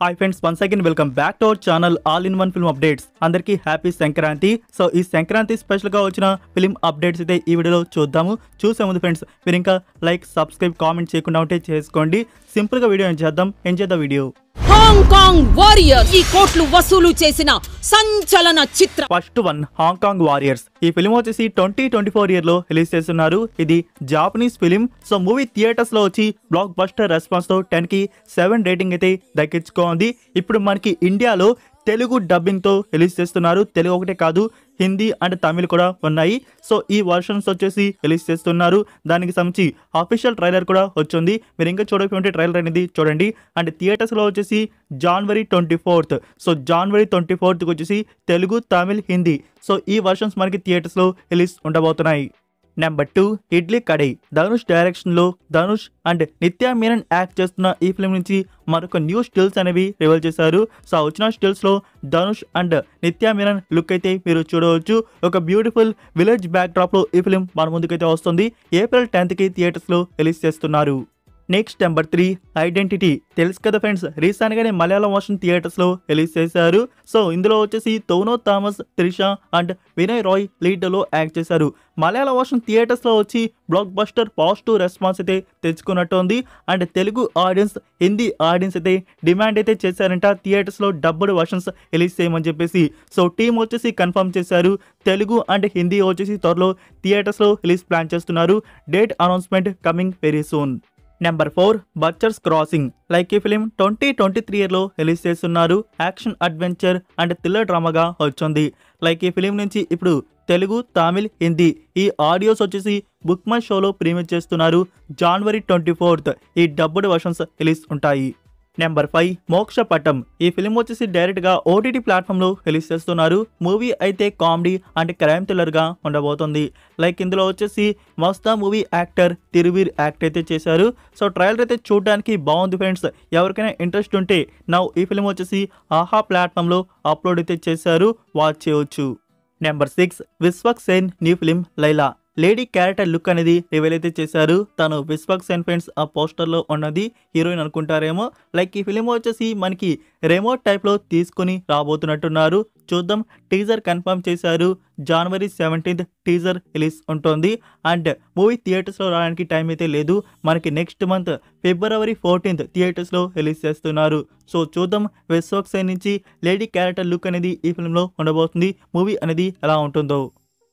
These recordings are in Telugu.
Hi friends, once again welcome back to our channel all in one film updates. అందరికీ హ్యాపీ సంక్రాంతి. సో ఈ సంక్రాంతి స్పెషల్ గా వచ్చిన ఫిల్మ్ అప్డేట్స్ అయితే ఈ వీడియోలో చూద్దాము. చూసే ముందు ఫ్రెండ్స్, మీరు ఇంకా లైక్, సబ్స్క్రైబ్, కామెంట్ చేయకుండా ఉంటే చేసుకోండి. సింపుల్ గా video enjoy the video. Hong Kong warrior ఈ కోట్లు వసూలు చేసిన సంచలన చిత్రం. First one, Hong Kong warriors. ఈ ఫిల్మ్ వచ్చేసి 2024 ఇయర్ లో రిలీజ్ చేస్తున్నారు. ఇది Japanese film. So movie theatres లో వచ్చి బ్లాక్ బస్టర్ రెస్పాన్స్ తో 10 కి 7 రేటింగ్ అయితే దక్కించుకోండి. ఇప్పుడు మనకి ఇండియాలో తెలుగు డబ్బింగ్ తో రిలీజ్ చేస్తున్నారు. తెలుగు ఒకటే కాదు, హిందీ అండ్ తమిళ్ కూడా ఉన్నాయి. సో ఈ వర్షన్స్ వచ్చేసి రిలీజ్ చేస్తున్నారు. దానికి సంబంధించి అఫీషియల్ ట్రైలర్ కూడా వచ్చింది. మీరు ఇంకా చూడకపోతే ట్రైలర్ అనేది చూడండి. అండ్ థియేటర్స్ లో వచ్చేసి January 24th. So January 24th వచ్చేసి తెలుగు, తమిళ్, హిందీ. సో ఈ వర్షన్స్ మనకి థియేటర్స్ లో రిలీజ్ ఉండబోతున్నాయి. నెంబర్ 2, ఇడ్లీ కడై. ధనుష్ డైరెక్షన్ లో ధనుష్ అండ్ నిత్యా మీనన్ యాక్ట్ చేస్తున్న ఈ ఫిల్మ్ నుంచి మరొక న్యూ స్టిల్స్ అనేవి రివీల్ చేశారు. సో వచ్చిన స్టిల్స్ లో ధనుష్ అండ్ నిత్యా మీనన్ లుక్ అయితే మీరు చూడవచ్చు. ఒక బ్యూటిఫుల్ విలేజ్ బ్యాక్ డ్రాప్ లో ఈ ఫిల్మ్ మన ముందుకైతే వస్తుంది. April 10th కి థియేటర్స్ లో రిలీజ్ చేస్తున్నారు. Next number 3, identity. తెలుసు కదా ఫ్రెండ్స్, రీసెంట్ గానే మలయాళం వర్షన్ థియేటర్స్ లో రిలీజ్ చేశారు. సో ఇందులో వచ్చేసి టోనో థామస్, త్రిష అండ్ వినయ్ రాయ్ లీడ్ లో యాక్ట్ చేశారు. మలయాళం వర్షన్ థియేటర్స్ లో వచ్చి బ్లాక్ బస్టర్ పాజిటివ్ రెస్పాన్స్ అయితే తెచ్చుకున్నట్టు ఉంది. And Telugu audience, Hindi audience అయితే డిమాండ్ అయితే చేశారంట థియేటర్స్ లో డబ్బుడ్ వర్షన్స్ రిలీజ్ చేయమని చెప్పేసి. సో టీమ్ వచ్చేసి కన్ఫర్మ్ చేశారు. తెలుగు అండ్ హిందీ వచ్చేసి త్వరలో థియేటర్స్ లో రిలీజ్ ప్లాన్ చేస్తున్నారు. Date announcement coming very soon. Number 4, Butcher's Crossing. Like ఈ ఫిలిం 2023 ఇయర్ లో రిలీజ్ చేస్తున్నారు. యాక్షన్, అడ్వెంచర్ అండ్ థ్రిల్లర్ డ్రామాగా వచ్చింది. లైక్ ఈ ఫిలిం నుంచి ఇప్పుడు తెలుగు, తమిళ్, హిందీ ఈ ఆడియోస్ వచ్చేసి బుక్ మై షోలో ప్రీమియర్ చేస్తున్నారు. January 24th ఈ డబ్బుడ్ వర్షన్స్ రిలీజ్ ఉంటాయి. నెంబర్ 5, మోక్షపటం. ఈ ఫిలిం వచ్చేసి డైరెక్ట్ గా OTT ప్లాట్ఫామ్ లో రిలీజ్ చేస్తున్నారు. మూవీ అయితే కామెడీ అండ్ క్రైమ్ థ్రిల్లర్ గా ఉండబోతుంది. లైక్ ఇందులో వచ్చేసి మస్తా మూవీ యాక్టర్ తిరువీర్ యాక్ట్ అయితే చేశారు. సో ట్రైలర్ అయితే చూడడానికి బాగుంది ఫ్రెండ్స్. ఎవరికైనా ఇంట్రెస్ట్ ఉంటే నౌ ఈ ఫిలిం వచ్చేసి ఆహా ప్లాట్ఫామ్ లో అప్లోడ్ అయితే చేశారు, వాచ్ చేయవచ్చు. Number 6, Vishwak Sen new film Laila. Lady character look అనేది రివీల్ అయితే చేశారు. తను విశ్వక్ సేన్ ఫ్రెండ్స్ ఆ పోస్టర్ లో ఉన్నది హీరోయిన్ అనుకుంటారేమో. లైక్ ఈ ఫిలిం వచ్చేసి మనకి రిమోట్ టైప్ లో తీసుకుని రాబోతున్నట్టున్నారు. చూద్దాం. టీజర్ కన్ఫర్మ్ చేశారు. January 17th టీజర్ రిలీజ్ ఉంటుంది. అండ్ మూవీ థియేటర్స్ లో రావడానికి టైం అయితే లేదు. మనకి next month February 14th theatres లో రిలీజ్ చేస్తున్నారు. సో చూద్దాం విశ్వక్ సేన్ నుంచి లేడీ క్యారెక్టర్ లుక్ అనేది ఈ ఫిల్మ్ లో ఉండబోతుంది. మూవీ అనేది ఎలా ఉంటుందో.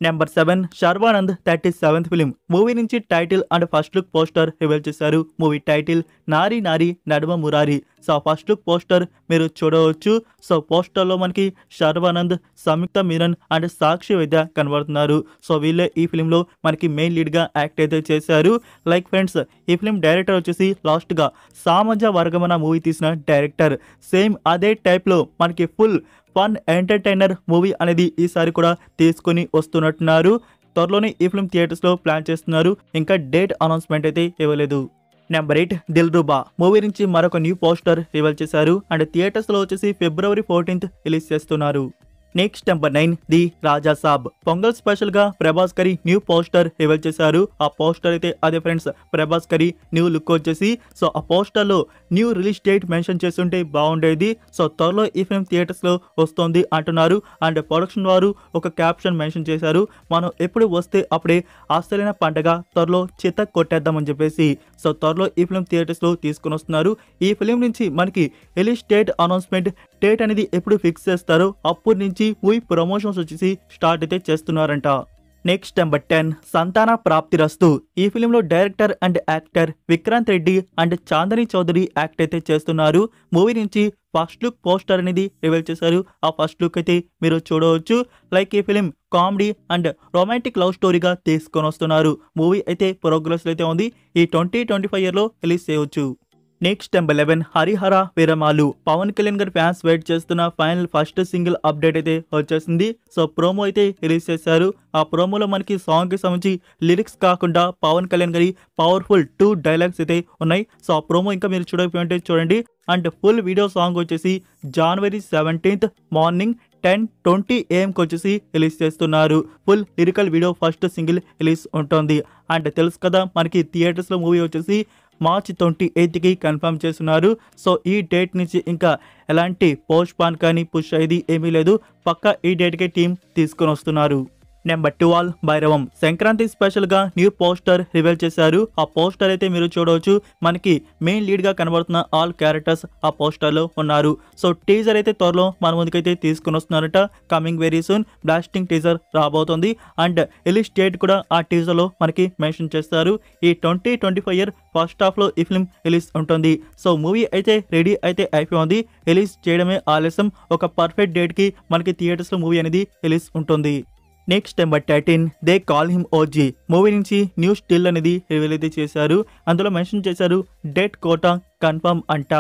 Number 7, Sharwanand 37th film. Movie నుంచి title and first look poster reveal చేశారు. Movie title Nari Nari Naduma Murari. So first look poster మీరు చూడవచ్చు. సో పోస్టర్ లో మనకి శర్వానంద్, సంయుక్త మీనన్ అండ్ సాక్షి వైద్య కనబడుతున్నారు. సో వీళ్ళే ఈ ఫిలిం లో మనకి మెయిన్ లీడ్ గా యాక్ట్ అయితే చేశారు. లైక్ ఫ్రెండ్స్, ఈ ఫిలిం డైరెక్టర్ వచ్చేసి లాస్ట్ గా సామజ వర్గమన మూవీ తీసిన డైరెక్టర్. సేమ్ అదే టైప్ లో మనకి ఫుల్ ఫన్ ఎంటర్టైనర్ మూవీ అనేది ఈసారి కూడా తీసుకొని వస్తున్నట్టున్నారు. త్వరలోనే ఈ ఫిల్మ్ థియేటర్స్ లో ప్లాన్ చేస్తున్నారు. ఇంకా డేట్ అనౌన్స్మెంట్ అయితే ఇవ్వలేదు. నెంబర్ 8, దిల్రుబా. మూవీ నుంచి మరొక న్యూ పోస్టర్ రివీల్ చేశారు. అండ్ థియేటర్స్ లో వచ్చేసి February 14th రిలీజ్ చేస్తున్నారు. Next number 9, the Raja Saab. Pongal special గా ప్రభాస్ కరి న్యూ పోస్టర్ రివీల్ చేశారు. ఆ పోస్టర్ అయితే అదే ఫ్రెండ్స్, ప్రభాస్ కరి న్యూ లుక్ వచ్చేసి. సో ఆ పోస్టర్ లో న్యూ రిలీజ్ డేట్ మెన్షన్ చేస్తుంటే బాగుండేది. సో త్వరలో ఈ ఫిల్మ్ థియేటర్స్ లో వస్తుంది అంటున్నారు. అండ్ ప్రొడక్షన్ వారు ఒక క్యాప్షన్ మెన్షన్ చేశారు, మనం ఎప్పుడు వస్తే అప్పుడే అసలైన పంటగా త్వరలో చిత్త కొట్టేద్దామని చెప్పేసి. సో త్వరలో ఈ ఫిల్మ్ థియేటర్స్ లో తీసుకుని వస్తున్నారు. ఈ ఫిలిం నుంచి మనకి రిలీజ్ డేట్ అనౌన్స్మెంట్ డేట్ అనేది ఎప్పుడు ఫిక్స్ చేస్తారో అప్పటి నుంచి మూవీ ప్రమోషన్స్ వచ్చేసి స్టార్ట్ అయితే చేస్తున్నారంట. నెక్స్ట్ నెంబర్ 10, సంతాన ప్రాప్తిరస్తు. ఈ ఫిలిం లో director and actor Vikranth Reddy and Chandini Chowdary act అయితే చేస్తున్నారు. మూవీ నుంచి ఫస్ట్ లుక్ పోస్టర్ అనేది రివీల్ చేశారు. ఆ ఫస్ట్ లుక్ అయితే మీరు చూడవచ్చు. లైక్ ఈ film comedy and romantic love స్టోరీగా తీసుకొని వస్తున్నారు. మూవీ అయితే ప్రోగ్రెస్ అయితే ఉంది. ఈ 2025 ఇయర్ లో రిలీజ్ చేయవచ్చు. Next number 11, Harihara Veeramallu. పవన్ కళ్యాణ్ గారి ఫ్యాన్స్ వెయిట్ చేస్తున్న ఫైనల్ ఫస్ట్ సింగిల్ అప్డేట్ అయితే వచ్చేసింది. సో ప్రోమో అయితే రిలీజ్ చేశారు. ఆ ప్రోమోలో మనకి సాంగ్ కి సంబంధించి లిరిక్స్ కాకుండా పవన్ కళ్యాణ్ గారి పవర్ఫుల్ 2 డైలాగ్స్ అయితే ఉన్నాయి. సో ఆ ప్రోమో ఇంకా మీరు చూడకపోతే చూడండి. అండ్ ఫుల్ వీడియో సాంగ్ వచ్చేసి January 17th మార్నింగ్ 10:20 AM వచ్చేసి రిలీజ్ చేస్తున్నారు. Full lyrical video first single release ఉంటుంది. అండ్ తెలుసు కదా మనకి థియేటర్స్ లో మూవీ వచ్చేసి మార్చి 28కి కన్ఫర్మ్ చేస్తున్నారు. సో ఈ డేట్ నుంచి ఇంకా ఎలాంటి పోస్ట్ పాన్ కానీ పుష్ అయ్యేది ఏమీ లేదు. పక్కా ఈ డేట్కే టీం తీసుకొని వస్తున్నారు. నెంబర్ 12 భైరవం సంక్రాంతి స్పెషల్ గా న్యూ పోస్టర్ రివీల్ చేశారు. ఆ పోస్టర్ అయితే మీరు చూడవచ్చు. మనకి మెయిన్ లీడ్ గా కనబడుతున్న ఆల్ క్యారెక్టర్స్ ఆ పోస్టర్ లో ఉన్నారు. సో టీజర్ అయితే త్వరలో మన ముందుకైతే తీసుకుని వస్తున్నారట. Coming very soon blasting teaser రాబోతుంది. అండ్ రిలీజ్ డేట్ కూడా ఆ టీజర్ లో మనకి మెన్షన్ చేస్తారు. ఈ 2025 ఇయర్ ఫస్ట్ హాఫ్ లో ఈ ఫిల్మ్ రిలీజ్ ఉంటుంది. సో మూవీ అయితే రెడీ అయితే అయిపోయింది. రిలీజ్ చేయడమే ఆలస్యం. ఒక పర్ఫెక్ట్ డేట్ కి మనకి థియేటర్స్ లో మూవీ అనేది రిలీజ్ ఉంటుంది. Next number 13 they call him OG movie నుంచి న్యూ స్టిల్ అనేది రివీల్ అయితే చేశారు. అందులో మెన్షన్ చేశారు డెట్ కోటా కన్ఫర్మ్ అంట.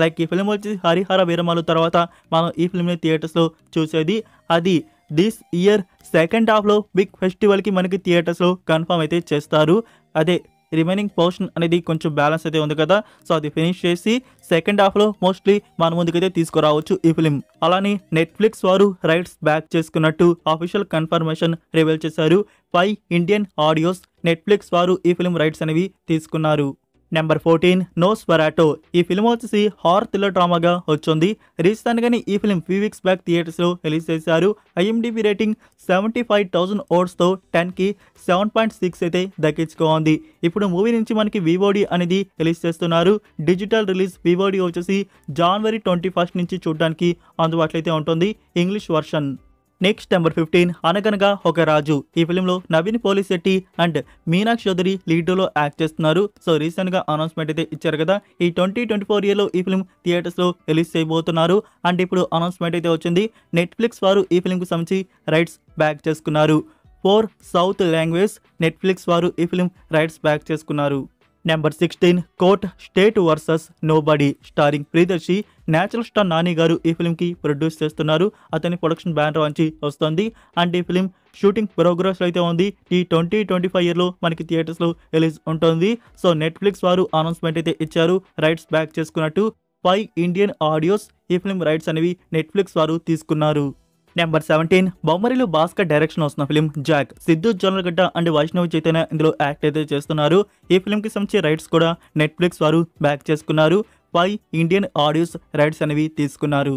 లైక్ ఈ ఫిల్మ్ వచ్చి హరిహర వీరమలు తర్వాత మనం ఈ ఫిల్మ్ని థియేటర్స్లో చూసేది. అది దిస్ ఇయర్ సెకండ్ హాఫ్లో బిగ్ ఫెస్టివల్కి మనకి థియేటర్స్లో కన్ఫర్మ్ అయితే చేస్తారు. అదే రిమైనింగ్ పోర్షన్ అనేది కొంచెం బ్యాలెన్స్ అయితే ఉంది కదా. సో అది ఫినిష్ చేసి సెకండ్ హాఫ్లో మోస్ట్లీ మన ముందుకైతే తీసుకురావచ్చు ఈ ఫిలిం. అలానే నెట్ఫ్లిక్స్ వారు రైట్స్ బ్యాక్ చేసుకున్నట్టు అఫీషియల్ కన్ఫర్మేషన్ రివీల్ చేశారు. 5 ఇండియన్ ఆడియోస్ నెట్ఫ్లిక్స్ వారు ఈ ఫిలిం రైట్స్ అనేవి తీసుకున్నారు. నెంబర్ 14 నోస్ఫెరాటో ఈ ఫిల్మ్ వచ్చేసి హారర్ థ్రిల్లర్ డ్రామాగా వచ్చింది. రీసెంట్గానే ఈ ఫిల్మ్ ఫ్యూ వీక్స్ బ్యాక్ థియేటర్స్లో రిలీజ్ చేశారు. IMDb రేటింగ్ 75,000 ఓట్స్తో 10కి 7.6 అయితే దక్కించుకోంది. ఇప్పుడు మూవీ నుంచి మనకి VOD అనేది రిలీజ్ చేస్తున్నారు. డిజిటల్ రిలీజ్ VOD వచ్చేసి జనవరి 21 నుంచి చూడడానికి అందుబాటులో అయితే ఉంటుంది ఇంగ్లీష్ వర్షన్. నెక్స్ట్ నెంబర్ 15 అనగనగా ఒక రాజు ఈ ఫిలింలో నవీన్ పోలిశెట్టి అండ్ మీనాక్షి చౌదరి లీడ్లో యాక్ట్ చేస్తున్నారు. సో రీసెంట్ గా అనౌన్స్మెంట్ అయితే ఇచ్చారు కదా. ఈ 2024 ఇయర్లో ఈ ఫిల్మ్ థియేటర్స్ లో రిలీజ్ చేయబోతున్నారు. అండ్ ఇప్పుడు అనౌన్స్మెంట్ అయితే వచ్చింది. నెట్ఫ్లిక్స్ వారు ఈ ఫిల్మ్ కు సంబంధించి రైట్స్ బ్యాక్ చేసుకున్నారు. 4 సౌత్ లాంగ్వేజ్ నెట్ఫ్లిక్స్ వారు ఈ ఫిల్మ్ రైట్స్ బ్యాక్ చేసుకున్నారు. Number 16 court state versus nobody starring Priyadarshi. Natural star Nani గారు ఈ ఫిల్మ్కి ప్రొడ్యూస్ చేస్తున్నారు. అతని ప్రొడక్షన్ బ్యానర్ నుంచి వస్తుంది. అండ్ ఈ ఫిల్మ్ షూటింగ్ ప్రోగ్రెస్ అయితే ఉంది. ఈ 2025 ఇయర్లో మనకి థియేటర్స్లో రిలీజ్ ఉంటుంది. సో నెట్ఫ్లిక్స్ వారు అనౌన్స్మెంట్ అయితే ఇచ్చారు. రైట్స్ బ్యాక్ చేసుకున్నట్టు 5 ఇండియన్ ఆడియోస్ ఈ ఫిల్మ్ రైట్స్ అనేవి నెట్ఫ్లిక్స్ వారు తీసుకున్నారు. నెంబర్ 17 బొమ్మరిలు భాస్కర్ డైరెక్షన్ వస్తున్న film Jack. Siddhu Jonnalagadda and Vaishnav Chaitanya ఇందులో యాక్ట్ అయితే చేస్తున్నారు. ఈ ఫిల్మ్కి సంబంధించి రైట్స్ కూడా నెట్ఫ్లిక్స్ వారు బ్యాక్ చేసుకున్నారు. 5 ఇండియన్ ఆడియోస్ రైట్స్ అనేవి తీసుకున్నారు.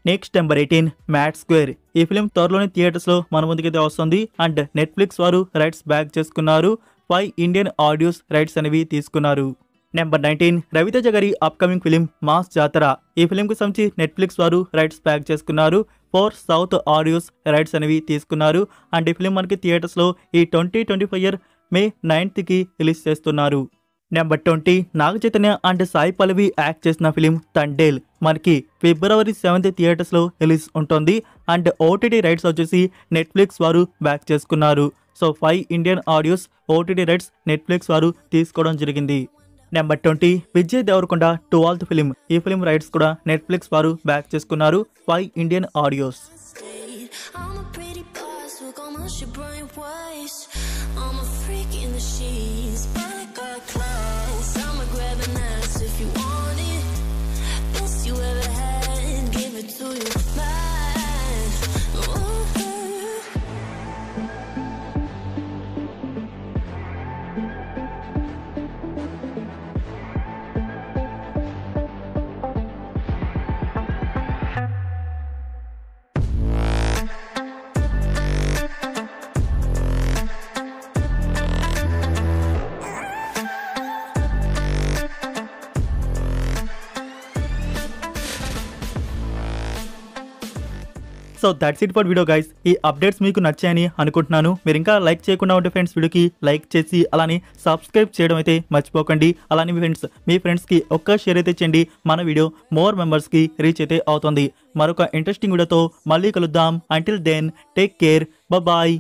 నెక్స్ట్ నెంబర్ 18 మ్యాట్ స్క్వేర్ ఈ ఫిలిం త్వరలోని థియేటర్స్లో మన ముందుకైతే వస్తుంది. అండ్ నెట్ఫ్లిక్స్ వారు రైట్స్ బ్యాక్ చేసుకున్నారు. 5 ఇండియన్ ఆడియోస్ రైట్స్ అనేవి తీసుకున్నారు. నెంబర్ 19 రవితేజ గారి అప్కమింగ్ ఫిలిం మాస్ జాతర. ఈ ఫిలింకు సంబంధించి నెట్ఫ్లిక్స్ వారు రైట్స్ బ్యాక్ చేసుకున్నారు. 4 సౌత్ ఆడియోస్ రైట్స్ అనేవి తీసుకున్నారు. అండ్ ఈ ఫిలిం మనకి థియేటర్స్లో ఈ 2025 ఇయర్ మే 9కి రిలీజ్ చేస్తున్నారు. Number 20 Naga Chaitanya and Sai Pallavi act చేసిన ఫిలిం తండేల్ మనకి ఫిబ్రవరి 7 థియేటర్స్లో రిలీజ్ ఉంటుంది. అండ్ OTT రైట్స్ వచ్చేసి నెట్ఫ్లిక్స్ వారు బ్యాక్ చేసుకున్నారు. So 5 Indian audios OTT rights Netflix వారు తీసుకోవడం జరిగింది. Number 20 Vijay Deverakonda 12th film ఈ ఫిలిం రైట్స్ కూడా నెట్ఫ్లిక్స్ వారు బ్యాక్ చేసుకున్నారు. 5 Indian audios. So that's it for video guys. ఈ అప్డేట్స్ మీకు నచ్చాయని అనుకుంటున్నాను. మీరు ఇంకా లైక్ చేయకుండా ఉంటే ఫ్రెండ్స్ వీడియోకి లైక్ చేసి అలానే సబ్స్క్రైబ్ చేయడం అయితే మర్చిపోకండి. అలానే మీ ఫ్రెండ్స్కి ఒక్క షేర్ అయితే చేయండి. మన వీడియో మోర్ మెంబర్స్కి రీచ్ అయితే అవుతుంది. మరొక ఇంట్రెస్టింగ్ వీడియోతో మళ్ళీ కలుద్దాం. Until then take care, bye.